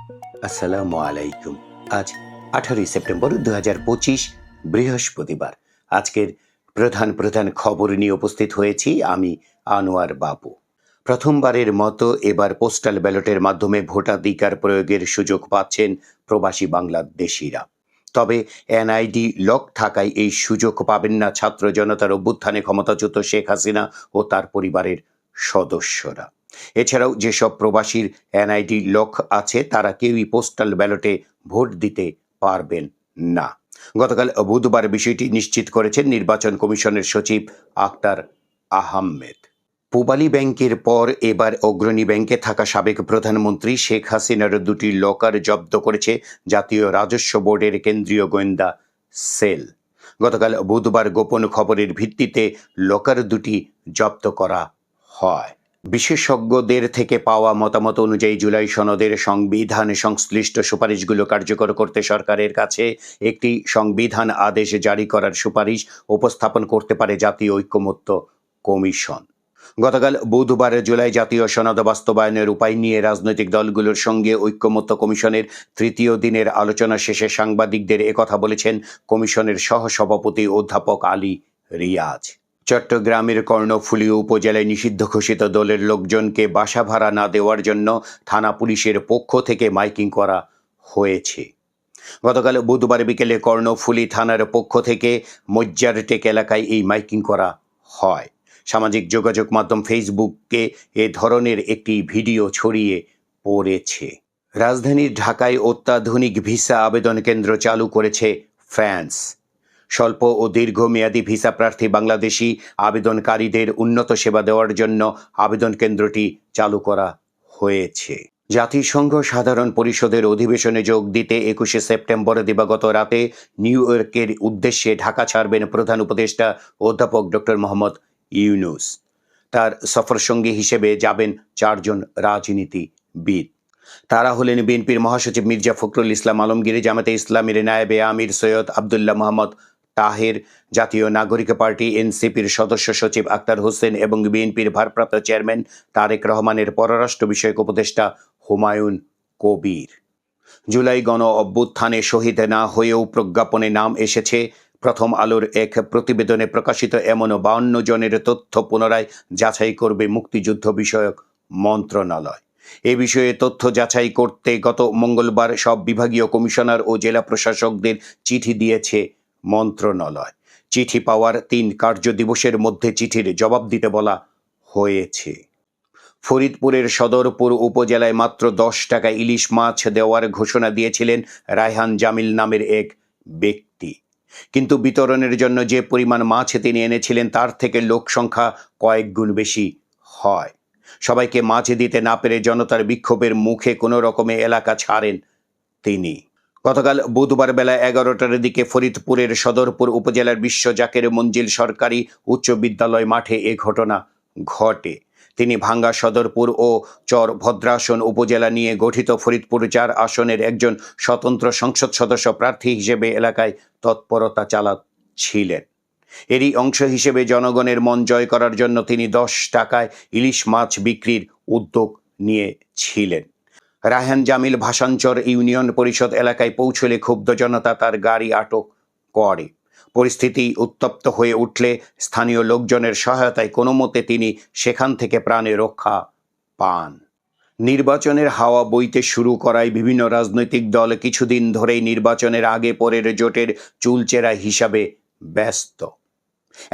আসসালামু আলাইকুম। আজ 18 সেপ্টেম্বর 2025 বৃহস্পতিবার। আজকের প্রধান প্রধান খবর নিয়ে উপস্থিত হয়েছি আমি আনোয়ার বাবু। প্রথমবারের মতো এবার পোস্টাল ব্যালটের মাধ্যমে ভোটাধিকার প্রয়োগের সুযোগ পাচ্ছেন প্রবাসী বাংলাদেশিরা। তবে এনআইডি লক থাকায় এই সুযোগ পাবেন না ছাত্র জনতার অভ্যুত্থানে ক্ষমতাচ্যুত শেখ হাসিনা ও তার পরিবারের সদস্যরা। এছাড়াও যেসব প্রবাসীর এনআইডি লক আছে তারা কেউই পোস্টাল ব্যালটে ভোট দিতে পারবেন না। গতকাল বুধবার বিষয়টি নিশ্চিত করেছেন নির্বাচন কমিশনের সচিব আক্তার আহমেদ। পূবালী ব্যাংকের পর এবার অগ্রণী ব্যাংকে থাকা সাবেক প্রধানমন্ত্রী শেখ হাসিনার দুটি লকার জব্দ করেছে জাতীয় রাজস্ব বোর্ডের কেন্দ্রীয় গোয়েন্দা সেল। গতকাল বুধবার গোপন খবরের ভিত্তিতে লকার দুটি জব্দ করা হয়। বিশেষজ্ঞদের থেকে পাওয়া মতামত অনুযায়ী জুলাই সনদের সংবিধান সংশ্লিষ্ট সুপারিশগুলো কার্যকর করতে সরকারের কাছে একটি সংবিধান আদেশ জারি করার সুপারিশ উপস্থাপন করতে পারে জাতীয় ঐকমত্য কমিশন। গতকাল বুধবার জুলাই জাতীয় সনদ বাস্তবায়নের উপায় নিয়ে রাজনৈতিক দলগুলোর সঙ্গে ঐকমত্য কমিশনের তৃতীয় দিনের আলোচনা শেষে সাংবাদিকদের একথা বলেছেন কমিশনের সহসভাপতি অধ্যাপক আলী রিয়াজ। চট্টগ্রামের কর্ণফুলী উপজেলায় নিষিদ্ধ ঘোষিত দলের লোকজনকে বাসা ভাড়া না দেওয়ার জন্য থানা পুলিশের পক্ষ থেকে মাইকিং করা হয়েছে। গতকাল বুধবার বিকেলে কর্ণফুলী থানার পক্ষ থেকে মজ্জারটেক এলাকায় এই মাইকিং করা হয়। সামাজিক যোগাযোগ মাধ্যম ফেসবুকে এ ধরনের একটি ভিডিও ছড়িয়ে পড়েছে। রাজধানীর ঢাকায় অত্যাধুনিক ভিসা আবেদন কেন্দ্র চালু করেছে ফ্রান্স। স্বল্প ও দীর্ঘমেয়াদী ভিসা প্রার্থী বাংলাদেশি আবেদনকারীদের উন্নত সেবা দেওয়ার জন্য আবেদন কেন্দ্রটি চালু করা হয়েছে। জাতিসংঘ সাধারণ পরিষদের অধিবেশনে যোগ দিতে 21শে সেপ্টেম্বর দিবাগত রাতে নিউ ইয়র্কের উদ্দেশ্যে ঢাকা ছাড়বেন প্রধান উপদেষ্টা অধ্যাপক ডক্টর মোহাম্মদ ইউনূস। তার সফরসঙ্গী হিসেবে যাবেন 4 জন রাজনীতিবিদ। তারা হলেন বিএনপির মহাসচিব মির্জা ফখরুল ইসলাম আলমগীর, জামাতে ইসলামীর নায়েবে আমির সৈয়দ আবদুল্লাহ মোহাম্মদ তাহের, জাতীয় নাগরিক পার্টি এনসিপির সদস্য সচিব আক্তার হোসেন এবং বিএনপির ভারপ্রাপ্ত চেয়ারম্যান তারেক রহমানের পররাষ্ট্র বিষয়ক উপদেষ্টা হুমায়ুন কবির। জুলাই গণ অভ্যুত্থানে শহীদ না হয়েও প্রজ্ঞাপনে নাম এসেছে। প্রথম আলোর এক প্রতিবেদনে প্রকাশিত এমন 52 জনের তথ্য পুনরায় যাচাই করবে মুক্তিযুদ্ধ বিষয়ক মন্ত্রণালয়। এ বিষয়ে তথ্য যাচাই করতে গত মঙ্গলবার সব বিভাগীয় কমিশনার ও জেলা প্রশাসকদের চিঠি দিয়েছে মন্ত্রণালয়। চিঠি পাওয়ার 3 কার্য দিবসের মধ্যে চিঠির জবাব দিতে বলা হয়েছে। ফরিদপুরের সদরপুর উপজেলায় মাত্র 10 টাকা ইলিশ মাছ দেওয়ার ঘোষণা দিয়েছিলেন রায়হান জামিল নামের এক ব্যক্তি, কিন্তু বিতরণের জন্য যে পরিমাণ মাছ তিনি এনেছিলেন তার থেকে লোক সংখ্যা কয়েক গুণ বেশি হয়। সবাইকে মাছ দিতে না পেরে জনতার বিক্ষোভের মুখে কোনো রকমে এলাকা ছাড়েন তিনি। গতকাল বুধবার বেলা 11টার দিকে ফরিদপুরের সদরপুর উপজেলার বিশ্ব জাকের মঞ্জিল সরকারি উচ্চ বিদ্যালয় মাঠে এ ঘটনা ঘটে। তিনি ভাঙ্গা সদরপুর ও চর ভদ্রাসন উপজেলা নিয়ে গঠিত ফরিদপুর 4 আসনের একজন স্বতন্ত্র সংসদ সদস্য প্রার্থী হিসেবে এলাকায় তৎপরতা চালাচ্ছিলেন। এরই অংশ হিসেবে জনগণের মন জয় করার জন্য তিনি 10 টাকায় ইলিশ মাছ বিক্রির উদ্যোগ নিয়েছিলেন। রায়হান জামিল ভাসানচর ইউনিয়ন পরিষদ এলাকায় পৌঁছলে ক্ষুব্ধ জনতা তার গাড়ি আটক করে। পরিস্থিতি উত্তপ্ত হয়ে উঠলে স্থানীয় লোকজনের সহায়তায় কোনো মতে তিনি সেখান থেকে প্রাণে রক্ষা পান। নির্বাচনের হাওয়া বইতে শুরু করায় বিভিন্ন রাজনৈতিক দল কিছুদিন ধরেই নির্বাচনের আগে পরের জোটের চুলচেরা হিসাবে ব্যস্ত।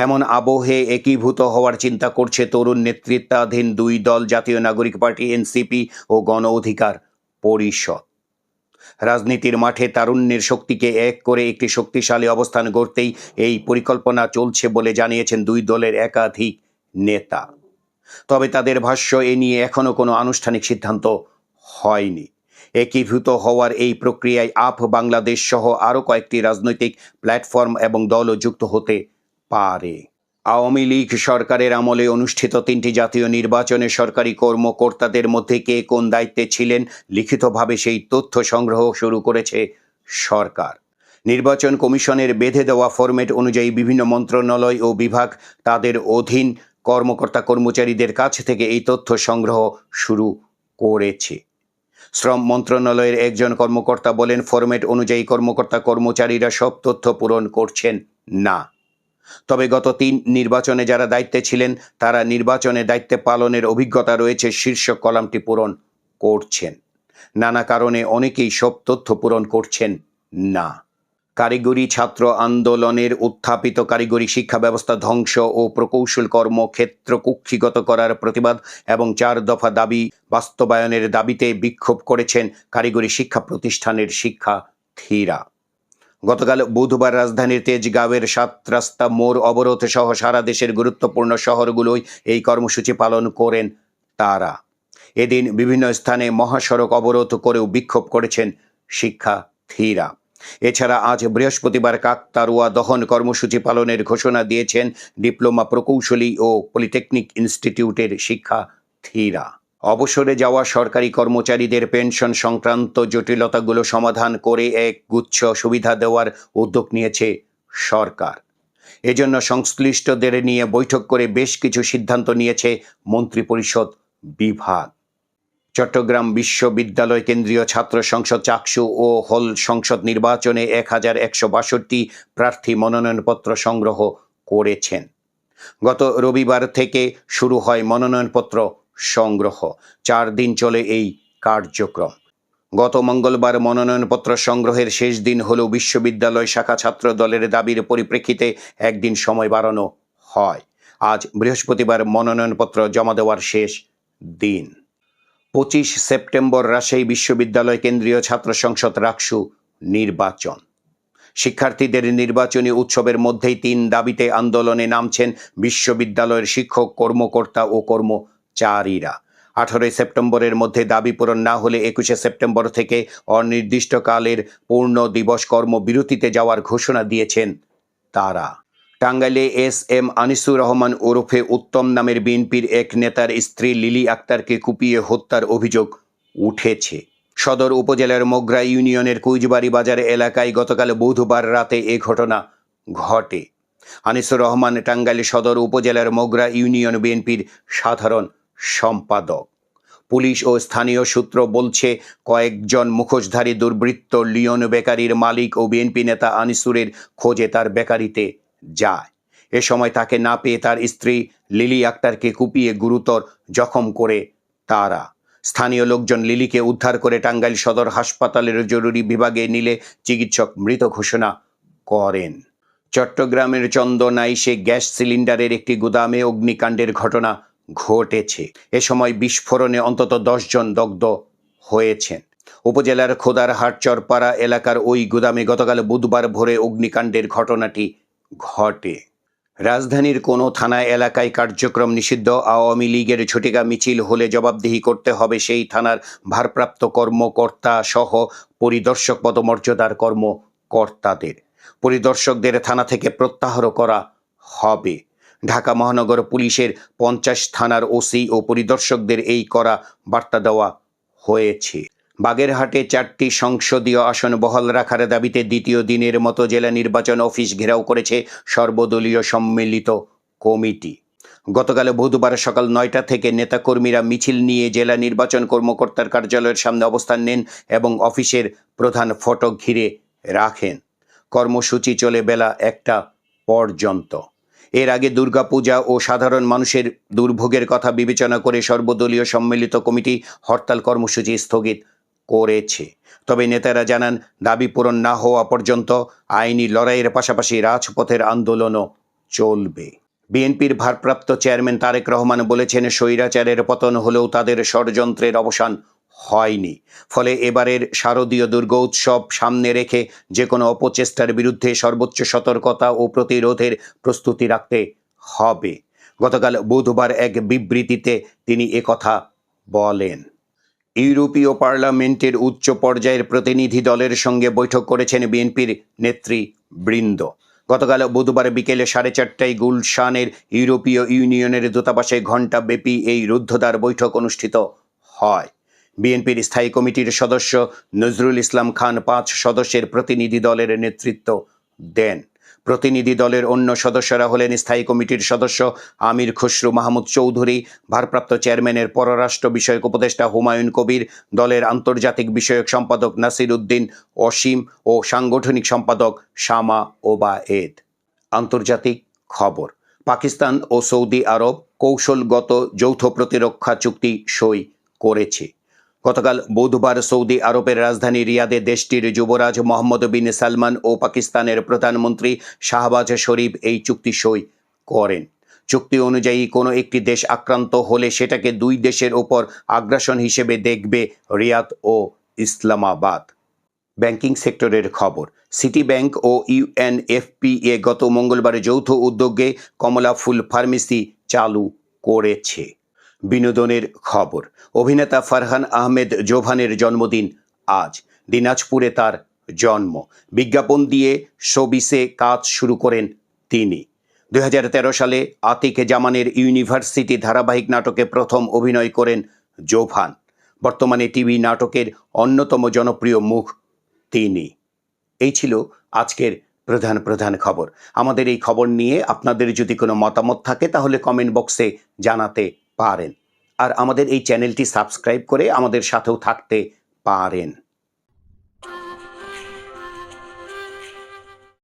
এমন আবহে একীভূত হওয়ার চিন্তা করছে তরুণ নেতৃত্বাধীন 2 দল, জাতীয় নাগরিক পার্টি এনসিপি ও গণ অধিকার পরিষদ। রাজনীতির মাঠে তারুণ্যের শক্তিকে এক করে একটি শক্তিশালী অবস্থান গড়তেই এই পরিকল্পনা চলছে বলে জানিয়েছেন 2 দলের একাধিক নেতা। তবে তাদের ভাষ্য, এ নিয়ে এখনো কোনো আনুষ্ঠানিক সিদ্ধান্ত হয়নি। একীভূত হওয়ার এই প্রক্রিয়ায় আপ বাংলাদেশ সহ আরও কয়েকটি রাজনৈতিক প্ল্যাটফর্ম এবং দলও যুক্ত হতে পারে। আওয়ামী লীগ সরকারের আমলে অনুষ্ঠিত 3টি জাতীয় নির্বাচনে সরকারি কর্মকর্তাদের মধ্যে কে কোন দায়িত্বে ছিলেন লিখিতভাবে সেই তথ্য সংগ্রহ শুরু করেছে সরকার। নির্বাচন কমিশনের বেঁধে দেওয়া ফরম্যাট অনুযায়ী বিভিন্ন মন্ত্রণালয় ও বিভাগ তাদের অধীন কর্মকর্তা কর্মচারীদের কাছ থেকে এই তথ্য সংগ্রহ শুরু করেছে। শ্রম মন্ত্রণালয়ের একজন কর্মকর্তা বলেন, ফরম্যাট অনুযায়ী কর্মচারীরা সব তথ্য পূরণ করছেন না। তবে গত 3 নির্বাচনে যারা দায়িত্বে ছিলেন তারা নির্বাচনে দায়িত্ব পালনের অভিজ্ঞতা রয়েছে শীর্ষক কলামটি পূরণ করছেন। নানা কারণে অনেকেই সব তথ্য পূরণ করছেন না। কারিগরি ছাত্র আন্দোলনের উত্থাপিত কারিগরি শিক্ষা ব্যবস্থা ধ্বংস ও প্রকৌশল কর্মক্ষেত্র কুক্ষিগত করার প্রতিবাদ এবং 4 দফা দাবি বাস্তবায়নের দাবিতে বিক্ষোভ করেছেন কারিগরি শিক্ষা প্রতিষ্ঠানের শিক্ষার্থীরা। গতকাল বুধবার রাজধানীর তেজগাঁওয়ের 7 রাস্তা মোড় অবরোধ সহ সারা দেশের গুরুত্বপূর্ণ শহরগুলোয় এই কর্মসূচি পালন করেন তারা। এদিন বিভিন্ন স্থানে মহাসড়ক অবরোধ করেও বিক্ষোভ করেছেন শিক্ষার্থীরা। এছাড়া আজ বৃহস্পতিবার কাকতাড়ুয়া দহন কর্মসূচি পালনের ঘোষণা দিয়েছেন ডিপ্লোমা প্রকৌশলী ও পলিটেকনিক ইনস্টিটিউটের শিক্ষার্থীরা। অবসরে যাওয়া সরকারি কর্মচারীদের পেনশন সংক্রান্ত জটিলতাগুলো সমাধান করে এক গুচ্ছ সুবিধা দেওয়ার উদ্যোগ নিয়েছে সরকার। এজন্য সংশ্লিষ্টদের নিয়ে বৈঠক করে বেশ কিছু সিদ্ধান্ত নিয়েছে মন্ত্রিপরিষদ বিভাগ। চট্টগ্রাম বিশ্ববিদ্যালয় কেন্দ্রীয় ছাত্র সংসদ চাকসু ও হল সংসদ নির্বাচনে 1162 প্রার্থী মনোনয়নপত্র সংগ্রহ করেছেন। গত রবিবার থেকে শুরু হয় মনোনয়নপত্র সংগ্রহ। 4 দিন চলে এই কার্যক্রম। গত মঙ্গলবার মনোনয়নপত্র সংগ্রহের শেষ দিন হলেও বিশ্ববিদ্যালয় শাখা ছাত্র দলের দাবির পরিপ্রেক্ষিতে একদিন সময় বাড়ানো হয়। আজ বৃহস্পতিবার মনোনয়নপত্র জমা দেওয়ার শেষ দিন। 25 সেপ্টেম্বর রাজশাহী বিশ্ববিদ্যালয় কেন্দ্রীয় ছাত্র সংসদ রাকসু নির্বাচন। শিক্ষার্থীদের নির্বাচনী উৎসবের মধ্যেই 3 দাবিতে আন্দোলনে নামছেন বিশ্ববিদ্যালয়ের শিক্ষক, কর্মকর্তা ও কর্মচারীরা। 18 সেপ্টেম্বরের মধ্যে দাবি পূরণ না হলে 21 সেপ্টেম্বর থেকে অনির্দিষ্টকালের পূর্ণ দিবস কর্মবিরতিতে যাওয়ার ঘোষণা দিয়েছেন তারা। টাঙ্গাইলে এস.এম. আনিসুর রহমান ওরফে উত্তম নামের বিএনপির এক নেতার স্ত্রী লিলি আক্তারকে কুপিয়ে হত্যার অভিযোগ উঠেছে। সদর উপজেলার মোগরা ইউনিয়নের কুইজবাড়ি বাজার এলাকায় গতকাল বুধবার রাতে এ ঘটনা ঘটে। আনিসুর রহমান টাঙ্গাইল সদর উপজেলার মোগরা ইউনিয়ন বিএনপির সাধারণ সম্পাদক। পুলিশ ও স্থানীয় সূত্র বলছে, কয়েকজন মুখোশধারী দুর্বৃত্ত লিওন বেকারির মালিক ও বিএনপি নেতা আনিসুরের খোঁজে তার বেকারিতে যায়। এ সময় তাকে না পেয়ে তার স্ত্রী লিলি আক্তারকে কুপিয়ে গুরুতর জখম করে তারা। স্থানীয় লোকজন লিলিকে উদ্ধার করে টাঙ্গাইল সদর হাসপাতালের জরুরি বিভাগে নিলে চিকিৎসক মৃত ঘোষণা করেন। চট্টগ্রামের চন্দনাইশে গ্যাস সিলিন্ডারের একটি গুদামে অগ্নিকাণ্ডের ঘটনা ঘটেছে। এ সময় বিস্ফোরণে অন্তত 10 জন দগ্ধ হয়েছেন। উপজেলার খোদারহাট চরপাড়া এলাকার ওই গুদামে গতকাল বুধবার ভোরে অগ্নিকাণ্ডের ঘটনাটি ঘটে। রাজধানীর কোনো থানা এলাকায় কার্যক্রম নিষিদ্ধ, আওয়ামী লীগের ঝটিকা মিছিল হলে জবাবদিহি করতে হবে সেই থানার ভারপ্রাপ্ত কর্মকর্তা সহ পরিদর্শক পদমর্যাদার কর্মকর্তাদের। পরিদর্শকদের থানা থেকে প্রত্যাহার করা হবে। ঢাকা মহানগর পুলিশের 50 থানার ওসি ও পরিদর্শকদের এই করা বার্তা দেওয়া হয়েছে। বাগেরহাটে 4টি সংসদীয় আসন বহাল রাখার দাবিতে দ্বিতীয় দিনের মতো জেলা নির্বাচন অফিস ঘেরাও করেছে সর্বদলীয় সম্মিলিত কমিটি। গতকাল বুধবার সকাল 9টা থেকে নেতাকর্মীরা মিছিল নিয়ে জেলা নির্বাচন কর্মকর্তার কার্যালয়ের সামনে অবস্থান নেন এবং অফিসের প্রধান ফটক ঘিরে রাখেন। কর্মসূচি চলে বেলা 1টা পর্যন্ত। এর আগে দুর্গাপূজা ও সাধারণ মানুষের দুর্ভোগের কথা বিবেচনা করে সর্বদলীয় সম্মিলিত কমিটি হরতাল কর্মসূচি স্থগিত করেছে। তবে নেতারা জানান, দাবি পূরণ না হওয়া পর্যন্ত আইনি লড়াইয়ের পাশাপাশি রাজপথের আন্দোলনও চলবে। বিএনপির ভারপ্রাপ্ত চেয়ারম্যান তারেক রহমান বলেছেন, স্বৈরাচারের পতন হলেও তাদের ষড়যন্ত্রের অবসান হয়নি। ফলে এবারের শারদীয় দুর্গোৎসব সামনে রেখে যে কোনো অপচেষ্টার বিরুদ্ধে সর্বোচ্চ সতর্কতা ও প্রতিরোধের প্রস্তুতি রাখতে হবে। গতকাল বুধবার এক বিবৃতিতে তিনি একথা বলেন। ইউরোপীয় পার্লামেন্টের উচ্চ পর্যায়ের প্রতিনিধি দলের সঙ্গে বৈঠক করেছেন বিএনপির নেতৃবৃন্দ। গতকাল বুধবার বিকেলে 4:30টায় গুলশানের ইউরোপীয় ইউনিয়নের দূতাবাসে ঘণ্টাব্যাপী এই রুদ্ধদ্বার বৈঠক অনুষ্ঠিত হয়। বিএনপির স্থায়ী কমিটির সদস্য নজরুল ইসলাম খান 5 সদস্যের প্রতিনিধি দলের নেতৃত্ব দেন। প্রতিনিধি দলের অন্য সদস্যরা হলেন স্থায়ী কমিটির সদস্য আমির খসরু মাহমুদ চৌধুরী, ভারপ্রাপ্ত চেয়ারম্যানের পররাষ্ট্র বিষয়ক উপদেষ্টা হুমায়ুন কবির, দলের আন্তর্জাতিক বিষয়ক সম্পাদক নাসির উদ্দিন অসীম ও সাংগঠনিক সম্পাদক শামা ওবায়েদ। আন্তর্জাতিক খবর। পাকিস্তান ও সৌদি আরব কৌশলগত যৌথ প্রতিরক্ষা চুক্তি সই করেছে। গতকাল বুধবার সৌদি আরবের রাজধানী রিয়াদে দেশটির যুবরাজ মোহাম্মদ বিন সালমান ও পাকিস্তানের প্রধানমন্ত্রী শাহবাজ শরীফ এই চুক্তি সই করেন। চুক্তি অনুযায়ী কোনো একটি দেশ আক্রান্ত হলে সেটাকে দুই দেশের ওপর আগ্রাসন হিসেবে দেখবে রিয়াদ ও ইসলামাবাদ। ব্যাংকিং সেক্টরের খবর। সিটি ব্যাংক ও ইউএনএফপিএ গত মঙ্গলবার যৌথ উদ্যোগে কমলা ফুল ফার্মেসি চালু করেছে। বিনোদনের খবর। অভিনেতা ফারহান আহমেদ জোভানের জন্মদিন আজ। দিনাজপুরে তার জন্ম। বিজ্ঞাপন দিয়ে শোবিসে কাজ শুরু করেন তিনি। 2013 সালে আতিক জামানের ইউনিভার্সিটি ধারাবাহিক নাটকে প্রথম অভিনয় করেন জোভান। বর্তমানে টিভি নাটকের অন্যতম জনপ্রিয় মুখ তিনি। এই ছিল আজকের প্রধান খবর। আমাদের এই খবর নিয়ে আপনাদের যদি কোনো মতামত থাকে তাহলে কমেন্ট বক্সে জানাতে পারেন। আর আমাদের এই চ্যানেলটি সাবস্ক্রাইব করে আমাদের সাথেও থাকতে পারেন।